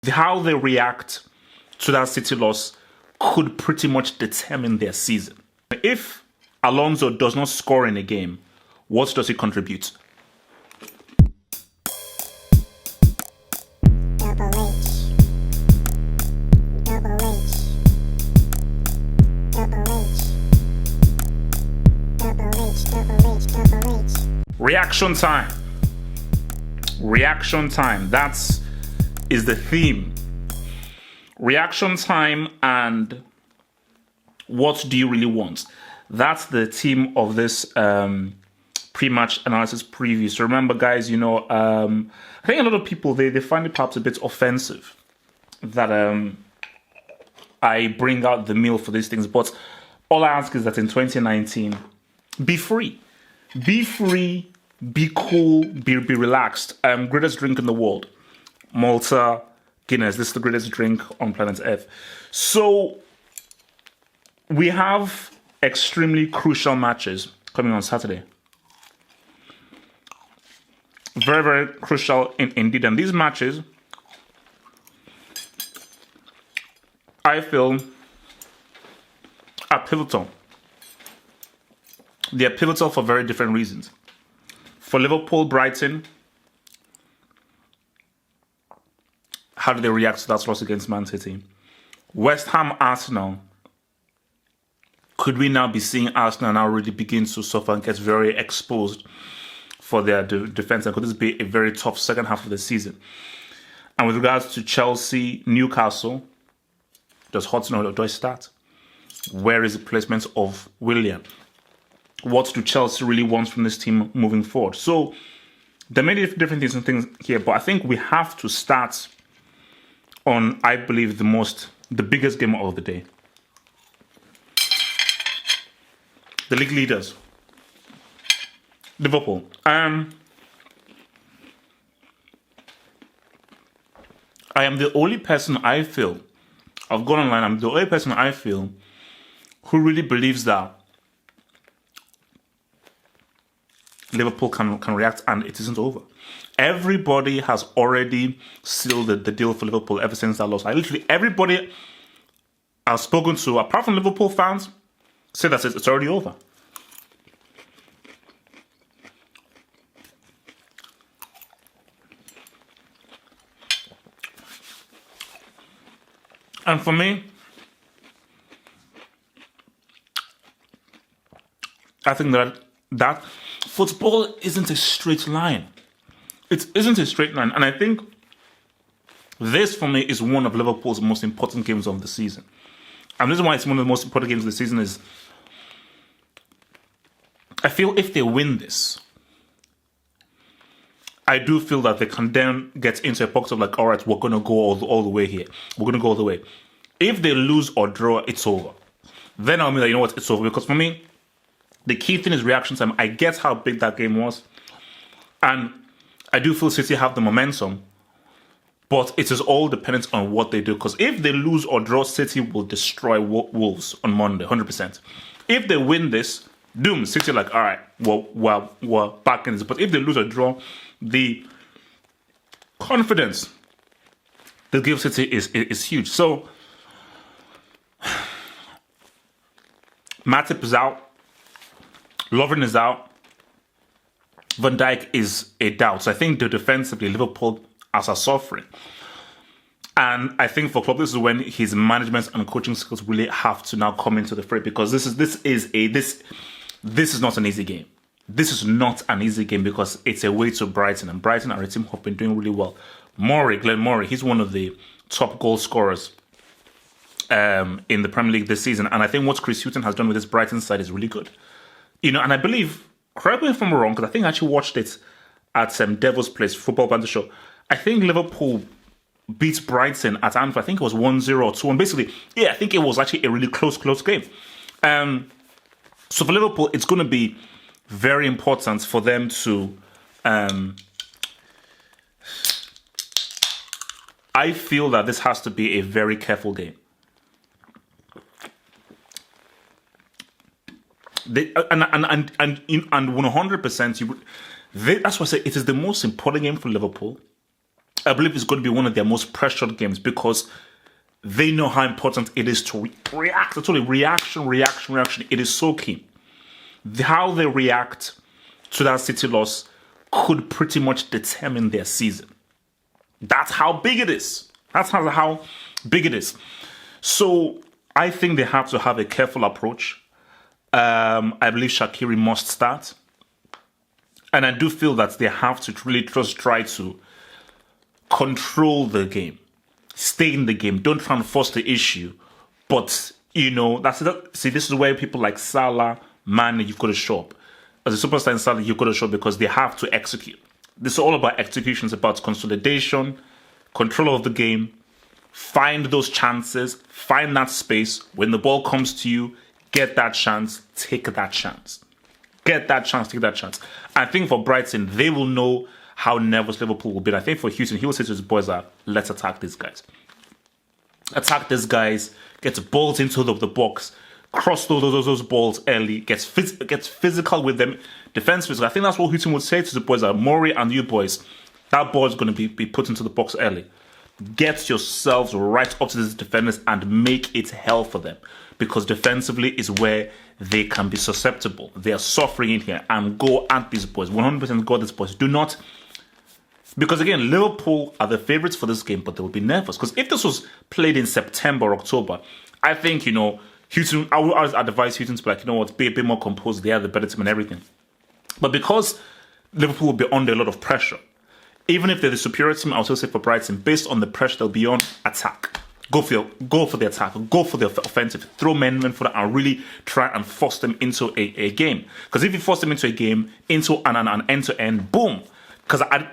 how they react to that City loss could pretty much determine their season. If Alonso does not score in a game, what does he contribute? Double H. Double H. Double H. Double H. Double H. Double H. Reaction time. Reaction time. Is the theme. Reaction time and what do you really want? That's the theme of this pre-match analysis preview. So remember, guys, I think a lot of people, they find it perhaps a bit offensive that I bring out the meal for these things. But all I ask is that in 2019, be free. Be free, be cool, be relaxed. Greatest drink in the world. Malta, Guinness. This is the greatest drink on planet Earth. So we have extremely crucial matches coming on Saturday. Very, very crucial indeed. And these matches, I feel, are pivotal. They are pivotal for very different reasons. For Liverpool, Brighton, how do they react to that loss against Man City? West Ham, Arsenal. Could we now be seeing Arsenal now really begin to suffer and get very exposed for their defense? And could this be a very tough second half of the season? And with regards to Chelsea, Newcastle, does Hudson or Odoi start? Where is the placement of Willian? What do Chelsea really want from this team moving forward? So there are many different things here, but I think we have to start on, I believe, the biggest game of the day. The league leaders, Liverpool. I am the only person I feel, I've gone online, I'm the only person I feel who really believes that Liverpool can react and it isn't over. Everybody has already sealed the deal for Liverpool ever since that loss. Everybody I've spoken to, apart from Liverpool fans, say that it's already over. And for me, I think that football isn't a straight line. It isn't a straight line. And I think this, for me, is one of Liverpool's most important games of the season. And the reason why it's one of the most important games of the season is I feel if they win this, I do feel that they can then get into a box of like, all right, we're going to go all the way here. We're going to go all the way. If they lose or draw, it's over. Then I'll mean that, you know what, it's over. Because for me, the key thing is reaction time. I get how big that game was. And I do feel City have the momentum. But it is all dependent on what they do. Because if they lose or draw, City will destroy Wolves on Monday, 100%. If they win this, doom, City like, all right, we're back in this. But if they lose or draw, the confidence they give City is huge. So, Matip is out. Lovren is out. Van Dijk is a doubt. So I think defensively, Liverpool are suffering. And I think for Klopp, this is when his management and coaching skills really have to now come into the fray, because this is not an easy game. This is not an easy game because it's away to Brighton, and Brighton are a team who have been doing really well. Glenn Murray, he's one of the top goal scorers in the Premier League this season, and I think what Chris Hughton has done with this Brighton side is really good. And I believe, correct me if I'm wrong, because I think I actually watched it at Devil's Place, Football Banter Show. I think Liverpool beat Brighton at Anfield. I think it was 1-0 or 2-1. Basically, I think it was actually a really close game. So for Liverpool, it's going to be very important for them to... I feel that this has to be a very careful game. And 100%, that's why I say it is the most important game for Liverpool. I believe it's going to be one of their most pressured games because they know how important it is to react. It's only reaction. It is so key. How they react to that City loss could pretty much determine their season. That's how big it is. That's how big it is. So I think they have to have a careful approach. I believe Shaqiri must start. And I do feel that they have to really just try to control the game. Stay in the game. Don't try and force the issue. But, that's it. See, this is where people like Salah, Mane, you've got to show up. As a superstar in Salah, you've got to show up because they have to execute. This is all about execution. It's about consolidation, control of the game, find those chances, find that space. When the ball comes to you, get that chance, take that chance. Get that chance, take that chance. I think for Brighton, they will know how nervous Liverpool will be. I think for Houston, he will say to his boys that, let's attack these guys. Attack these guys, get balls into the box, cross those balls early, gets physical with them, defense physical. I think that's what Houston would say to the boys, that Murray and you boys, that ball is going to be put into the box early. Get yourselves right up to these defenders and make it hell for them. Because defensively is where they can be susceptible. They are suffering in here. And go at these boys. 100% go at these boys. Do not... Because again, Liverpool are the favourites for this game, but they will be nervous. Because if this was played in September or October, I think, Houston... I would advise Houston to be like, be a bit more composed. They are the better team and everything. But because Liverpool will be under a lot of pressure, even if they're the superior team, I would also say for Brighton, based on the pressure, they'll be on attack. Go for the attack. Go for the offensive. Throw men for that and really try and force them into a game. Because if you force them into a game, into an end-to-end, boom. Because I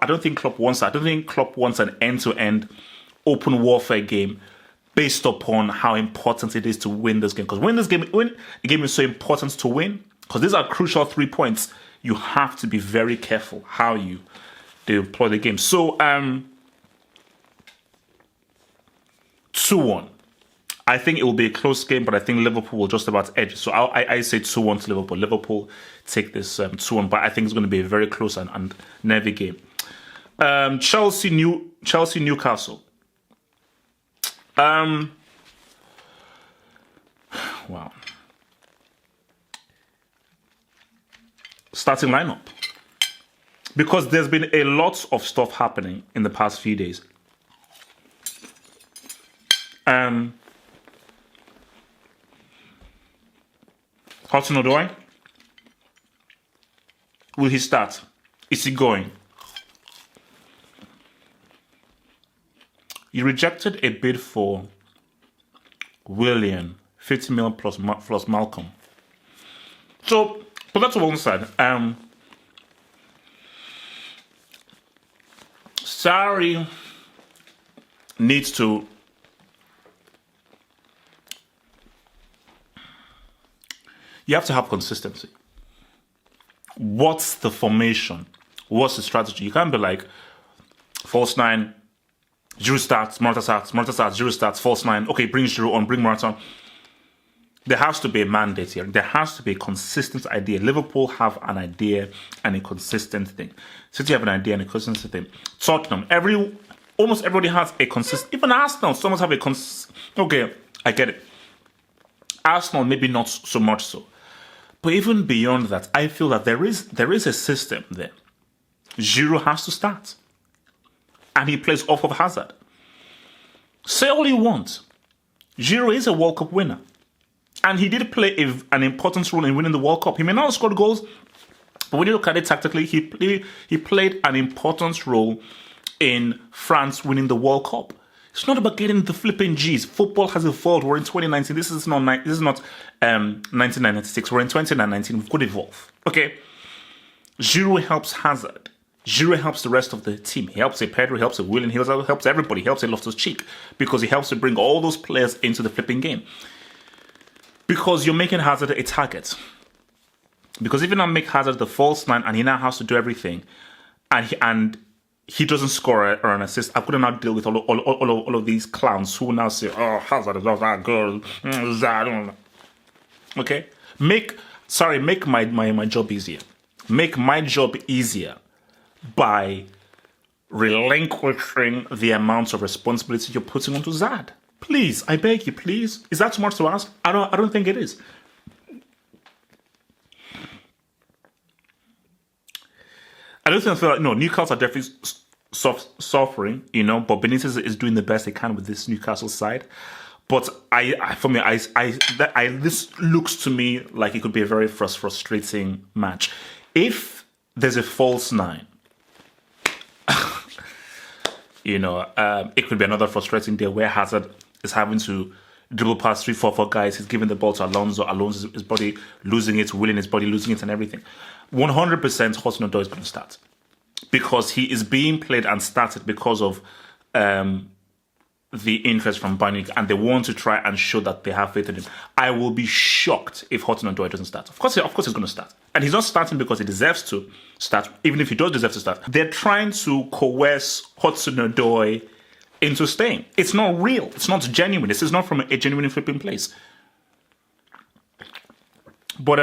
don't think Klopp wants that. I don't think Klopp wants an end-to-end open warfare game based upon how important it is to win this game. Because when a game is so important to win, because these are crucial 3 points, you have to be very careful how you deploy the game. So, 2-1. I think it will be a close game, but I think Liverpool will just about edge. So I say 2-1 to Liverpool. Liverpool take this 2-1, but I think it's going to be a very close and nervy game. Chelsea Newcastle. Wow. Starting lineup. Because there's been a lot of stuff happening in the past few days. Hudson-Odoi, will he start? Is he going? You rejected a bid for Willian, 50 million plus Malcolm. So, put that to one side. Sarri needs to you have to have consistency. What's the formation? What's the strategy? You can't be like false 9, Giroud starts, Morata starts, Giroud starts, false 9. Okay, bring Giroud on, bring Morata on. There has to be a mandate here. There has to be a consistent idea. Liverpool have an idea and a consistent thing. City have an idea and a consistent thing. Tottenham, almost everybody has a consistent. Even Arsenal, some have a okay, I get it. Arsenal, maybe not so much so. But even beyond that, I feel that there is a system there. Giroud has to start. And he plays off of Hazard. Say all you want. Giroud is a World Cup winner. And he did play an important role in winning the World Cup. He may not have scored goals, but when you look at it tactically, he played an important role in France winning the World Cup. It's not about getting the flipping G's. Football has evolved. We're in 2019. This is not 1996. We're in 2019. We've got to evolve. Okay? Giroud helps Hazard. Giroud helps the rest of the team. He helps Pedro, he helps Willian, he helps everybody. He helps Loftus-Cheek because he helps to bring all those players into the flipping game. Because you're making Hazard a target. Because if you now make Hazard the false 9 and he now has to do everything and he doesn't score or an assist, I couldn't now deal with all of these clowns who now say, oh, Hazard is not that good. Okay? Make my job easier. Make my job easier by relinquishing the amount of responsibility you're putting onto Zad. Please, I beg you, please. Is that too much to ask? I don't think it is. I don't think I feel like Newcastle are definitely suffering, but Benitez is doing the best he can with this Newcastle side. But this looks to me like it could be a very frustrating match. If there's a false nine, it could be another frustrating day where Hazard is having to dribble past 3-4 guys. He's giving the ball to Alonso. Alonso's his body losing it, Willian his body losing it, and everything. 100% Hudson-Odoi is going to start because he is being played and started because of the interest from Bayern, and they want to try and show that they have faith in him. I will be shocked if Hudson-Odoi doesn't start. Of course, he's going to start. And he's not starting because he deserves to start, even if he does deserve to start. They're trying to coerce Hudson-Odoi into staying. It's not real. It's not genuine. This is not from a genuine flipping place. But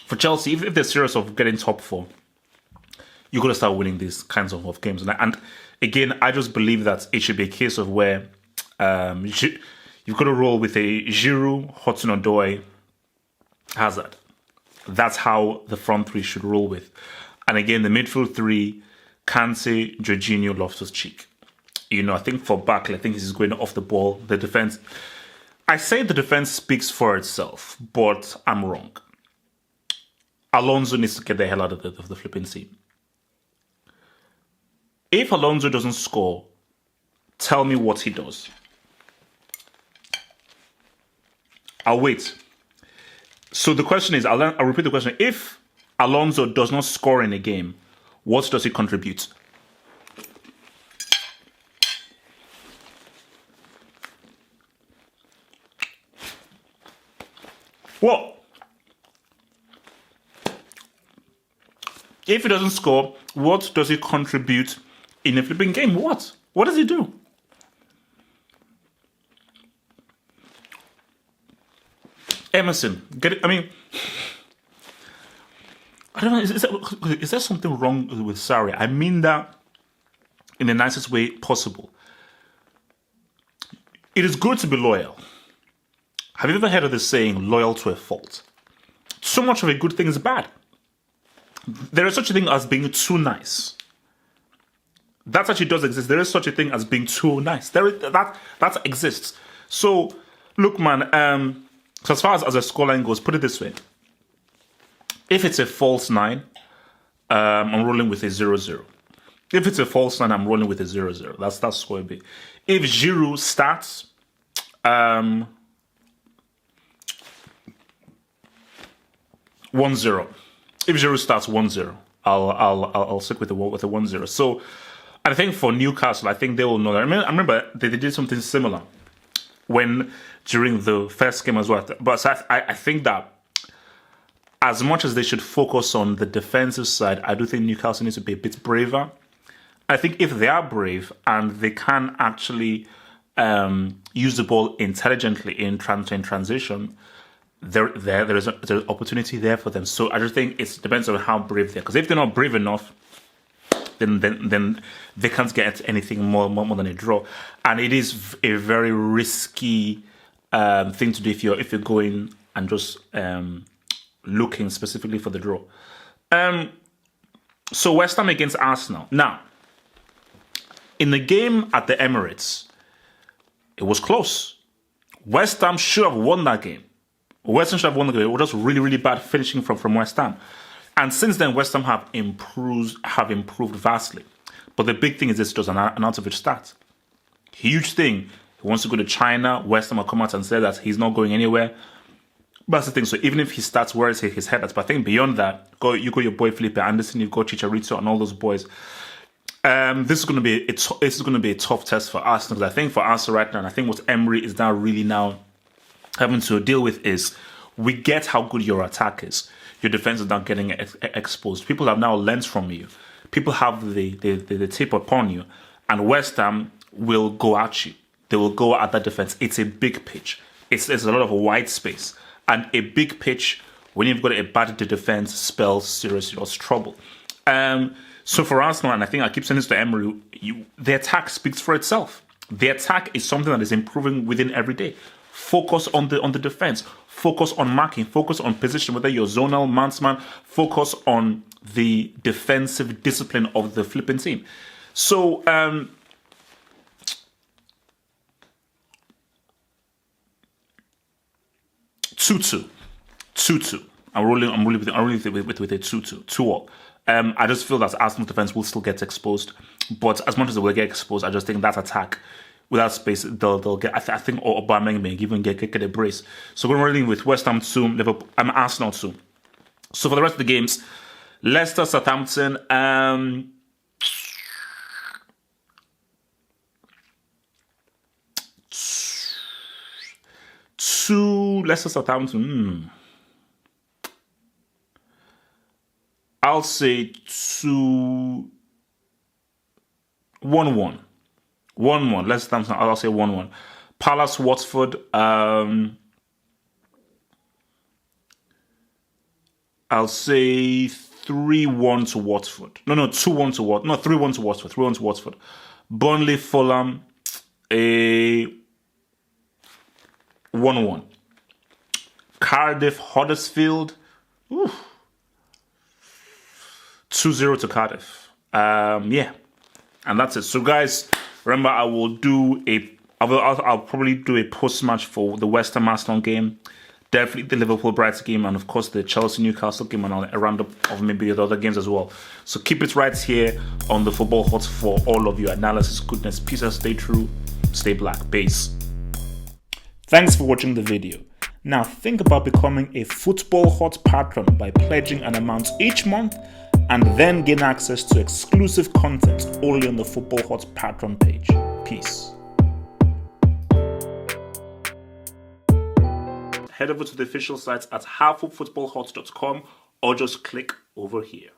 for Chelsea, if they're serious of getting top four, you've got to start winning these kinds of games. And again, I just believe that it should be a case of where you've got to roll with a Giroud, Hudson-Odoi, Hazard. That's how the front three should roll with. And again, the midfield three, Kante, Jorginho, Loftus-Cheek. I think for Barkley, I think he's going off the ball. The defense, I say the defense speaks for itself, but I'm wrong. Alonso needs to get the hell out of the flipping team. If Alonso doesn't score, tell me what he does. I'll wait. So the question is, I'll repeat the question. If Alonso does not score in a game, what does he contribute? What? If he doesn't score, what does he contribute in a flipping game? What? What does he do? Emerson, get it? I mean, I don't know. Is there something wrong with Sarri? I mean that in the nicest way possible. It is good to be loyal. Have you ever heard of the saying, loyal to a fault? So much of a good thing is bad. There is such a thing as being too nice. That actually does exist. There is such a thing as being too nice. That exists. So, look, man, so as far as a scoreline goes, put it this way. If it's a false 9, I'm rolling with a 0-0. If it's a false 9, I'm rolling with a 0-0. That's score B. If Giroud starts, 1-0. If Giroud starts 1-0, I'll stick with the 1-0. So I think for Newcastle, I think they will know that. I remember they did something similar during the first game as well. But I think that as much as they should focus on the defensive side, I do think Newcastle needs to be a bit braver. I think if they are brave and they can actually use the ball intelligently in transition, there is an opportunity there for them. So I just think it depends on how brave they are. Because if they're not brave enough, then they can't get anything more than a draw. And it is a very risky thing to do if you're going and just looking specifically for the draw. So West Ham against Arsenal. Now, in the game at the Emirates, it was close. West Ham should have won that game. West Ham should have won the game. It was just really, really bad finishing from West Ham. And since then, West Ham have improved vastly. But the big thing is this: does Arnautovic start? Huge thing. He wants to go to China. West Ham will come out and say that he's not going anywhere. But that's the thing. So even if he starts, where is his head at? But I think beyond that, you got your boy Felipe Anderson, you've got Chicharito and all those boys. This is going to be a tough test for Arsenal. Because I think for Arsenal right now, and I think what Emery is now really having to deal with is, we get how good your attack is. Your defense is not getting exposed. People have now learned from you. People have the tape upon you. And West Ham will go at you. They will go at that defense. It's a big pitch. There's a lot of white space. And a big pitch, when you've got a bad defense, spells serious trouble. So for Arsenal, and I think I keep saying this to Emery, the attack speaks for itself. The attack is something that is improving within every day. Focus on the defense. Focus on marking. Focus on position, whether you're zonal, man-to-man. Focus on the defensive discipline of the flipping team. So, 2-2. 2-2. I'm rolling with a 2-2. 2-all. I just feel that Arsenal defense will still get exposed. But as much as they will get exposed, I just think that attack, without space, they'll get. I think Aubameyang may even get a brace. So we're rolling with West Ham 2, Liverpool. Arsenal 2. So for the rest of the games, Leicester, Southampton. 2 Leicester, Southampton. I'll say 2-1-1. 1-1. Leicester, Southampton. I'll say 1-1. Palace, Watford. I'll say 3-1 to Watford. No, 2-1 to Watford. No, 3-1 to Watford. 3-1 to Watford. Burnley, Fulham. 1-1. Cardiff, Huddersfield. 2-0 to Cardiff. Yeah. And that's it. So guys, remember I'll probably do a post-match for the West Ham Arsenal game. Definitely the Liverpool Brighton game, and of course the Chelsea Newcastle game, and a roundup of maybe the other games as well. So keep it right here on the Football Hot for all of your analysis, goodness, peace, and stay true, stay black, base. Thanks for watching the video. Now think about becoming a Football Hot patron by pledging an amount each month, and then gain access to exclusive content only on the Football Hot patron page. Peace. Head over to the official site at halffootballhot.com or just click over here.